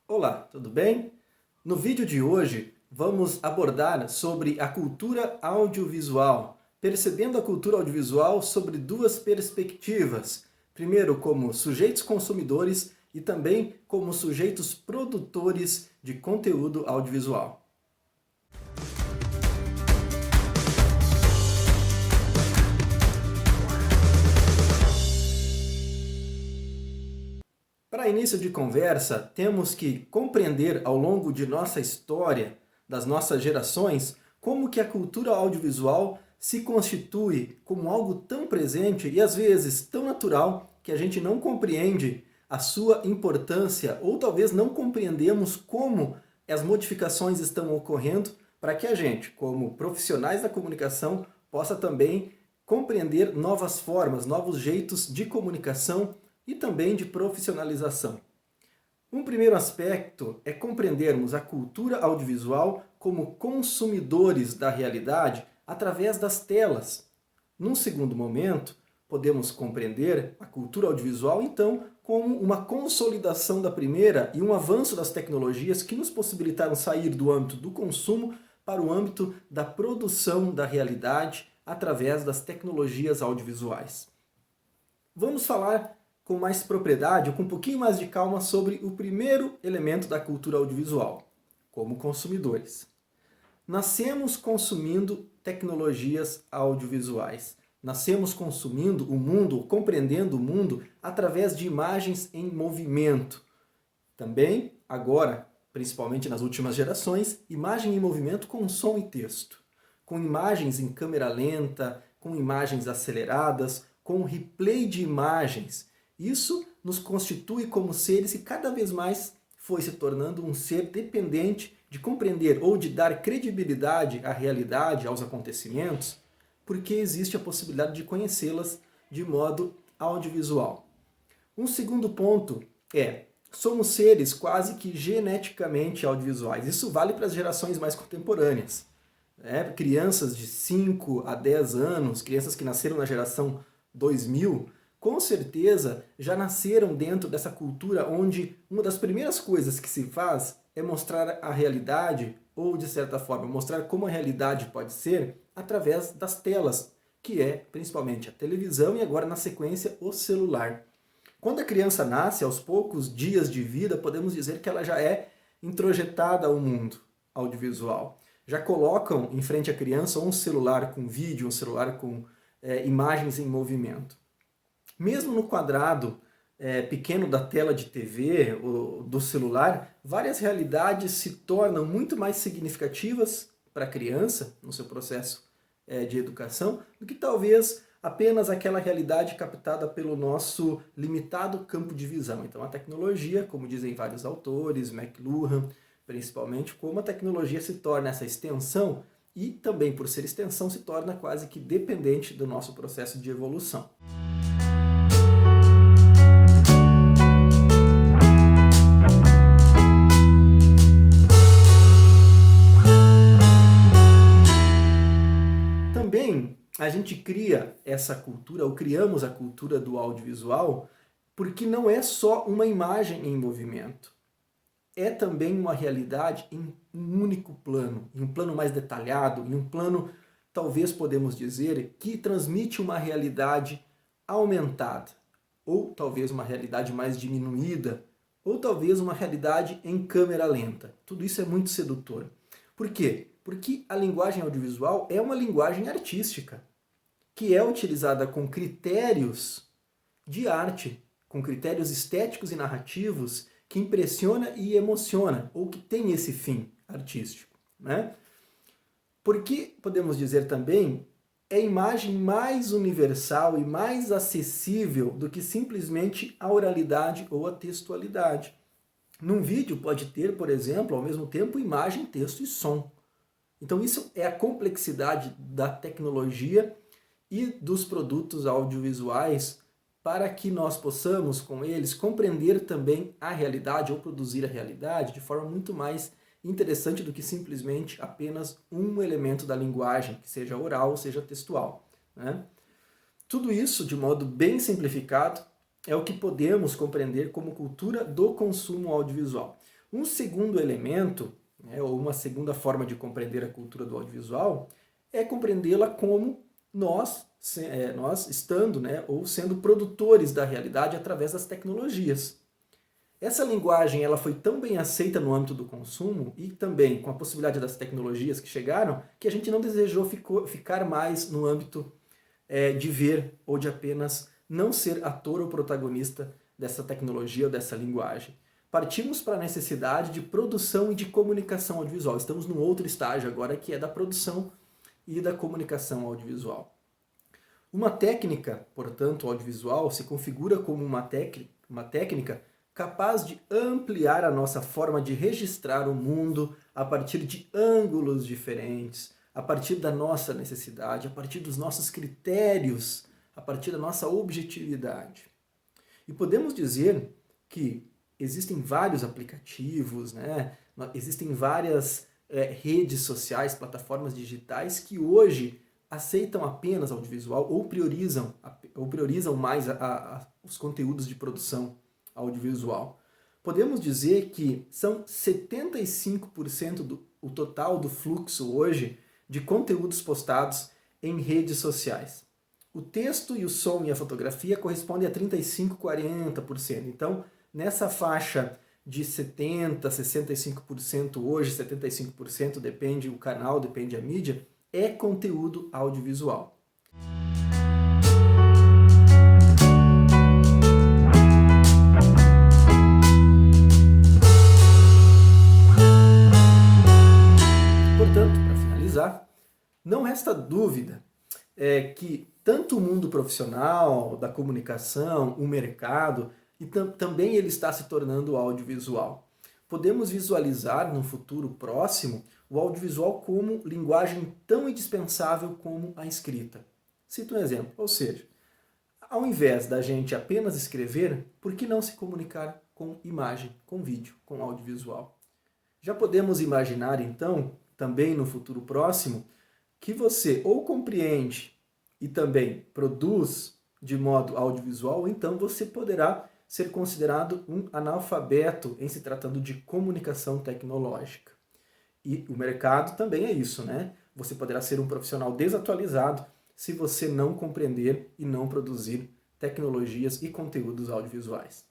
Olá, tudo bem? No vídeo de hoje vamos abordar sobre a cultura audiovisual, percebendo a cultura audiovisual sobre duas perspectivas. Primeiro, como sujeitos consumidores e também como sujeitos produtores de conteúdo audiovisual. Para início de conversa, temos que compreender ao longo de nossa história, das nossas gerações, como que a cultura audiovisual se constitui como algo tão presente e às vezes tão natural que a gente não compreende a sua importância ou talvez não compreendemos como as modificações estão ocorrendo para que a gente, como profissionais da comunicação, possa também compreender novas formas, novos jeitos de comunicação e também de profissionalização. Um primeiro aspecto é compreendermos a cultura audiovisual como consumidores da realidade através das telas. Num segundo momento, podemos compreender a cultura audiovisual, então, como uma consolidação da primeira e um avanço das tecnologias que nos possibilitaram sair do âmbito do consumo para o âmbito da produção da realidade através das tecnologias audiovisuais. Vamos falar com mais propriedade, ou com um pouquinho mais de calma, sobre o primeiro elemento da cultura audiovisual, como consumidores. Nascemos consumindo tecnologias audiovisuais. Nascemos consumindo o mundo, compreendendo o mundo, através de imagens em movimento. Também, agora, principalmente nas últimas gerações, imagem em movimento com som e texto. Com imagens em câmera lenta, com imagens aceleradas, com replay de imagens. Isso nos constitui como seres que cada vez mais foi se tornando um ser dependente de compreender ou de dar credibilidade à realidade, aos acontecimentos, porque existe a possibilidade de conhecê-las de modo audiovisual. Um segundo ponto é, somos seres quase que geneticamente audiovisuais. Isso vale para as gerações mais contemporâneas. Crianças de 5 a 10 anos, crianças que nasceram na geração 2000, com certeza já nasceram dentro dessa cultura onde uma das primeiras coisas que se faz é mostrar a realidade, ou de certa forma mostrar como a realidade pode ser, através das telas, que é principalmente a televisão e agora na sequência o celular. Quando a criança nasce, aos poucos dias de vida, podemos dizer que ela já é introjetada ao mundo audiovisual. Já colocam em frente à criança um celular com vídeo, um celular com imagens em movimento. Mesmo no quadrado pequeno da tela de TV ou do celular, várias realidades se tornam muito mais significativas para a criança, no seu processo de educação, do que talvez apenas aquela realidade captada pelo nosso limitado campo de visão. Então a tecnologia, como dizem vários autores, McLuhan, principalmente, como a tecnologia se torna essa extensão e também por ser extensão se torna quase que dependente do nosso processo de evolução. Também a gente cria essa cultura, ou criamos a cultura do audiovisual, porque não é só uma imagem em movimento. É também uma realidade em um único plano, em um plano mais detalhado, em um plano, talvez podemos dizer, que transmite uma realidade aumentada, ou talvez uma realidade mais diminuída, ou talvez uma realidade em câmera lenta. Tudo isso é muito sedutor. Por quê? Porque a linguagem audiovisual é uma linguagem artística, que é utilizada com critérios de arte, com critérios estéticos e narrativos que impressiona e emociona, ou que tem esse fim artístico, né? Porque, podemos dizer também, é a imagem mais universal e mais acessível do que simplesmente a oralidade ou a textualidade. Num vídeo pode ter, por exemplo, ao mesmo tempo, imagem, texto e som. Então isso é a complexidade da tecnologia e dos produtos audiovisuais para que nós possamos, com eles, compreender também a realidade ou produzir a realidade de forma muito mais interessante do que simplesmente apenas um elemento da linguagem, que seja oral ou seja textual, né? Tudo isso, de modo bem simplificado, é o que podemos compreender como cultura do consumo audiovisual. Um segundo elemento, né, ou uma segunda forma de compreender a cultura do audiovisual, é compreendê-la como nós estando, né, ou sendo produtores da realidade através das tecnologias. Essa linguagem ela foi tão bem aceita no âmbito do consumo e também com a possibilidade das tecnologias que chegaram, que a gente não desejou ficar mais no âmbito de ver ou de apenas não ser ator ou protagonista dessa tecnologia ou dessa linguagem. Partimos para a necessidade de produção e de comunicação audiovisual. Estamos num outro estágio agora, que é da produção e da comunicação audiovisual. Uma técnica, portanto, audiovisual se configura como uma técnica capaz de ampliar a nossa forma de registrar o mundo a partir de ângulos diferentes, a partir da nossa necessidade, a partir dos nossos critérios, a partir da nossa objetividade. E podemos dizer que existem vários aplicativos, né? Existem várias redes sociais, plataformas digitais que hoje aceitam apenas audiovisual ou priorizam mais os conteúdos de produção audiovisual. Podemos dizer que são 75% o total do fluxo hoje de conteúdos postados em redes sociais. O texto e o som e a fotografia correspondem a 35%, 40%. Então, nessa faixa de 70%, 65% hoje, 75%, depende o canal, depende a mídia, é conteúdo audiovisual. Portanto, para finalizar, não resta dúvida que tanto o mundo profissional, da comunicação, o mercado, e também ele está se tornando audiovisual. Podemos visualizar no futuro próximo o audiovisual como linguagem tão indispensável como a escrita. Cito um exemplo, ou seja, ao invés da gente apenas escrever, por que não se comunicar com imagem, com vídeo, com audiovisual? Já podemos imaginar então, também no futuro próximo, que você ou compreende e também produz de modo audiovisual, ou então você poderá ser considerado um analfabeto em se tratando de comunicação tecnológica. E o mercado também é isso, né? Você poderá ser um profissional desatualizado se você não compreender e não produzir tecnologias e conteúdos audiovisuais.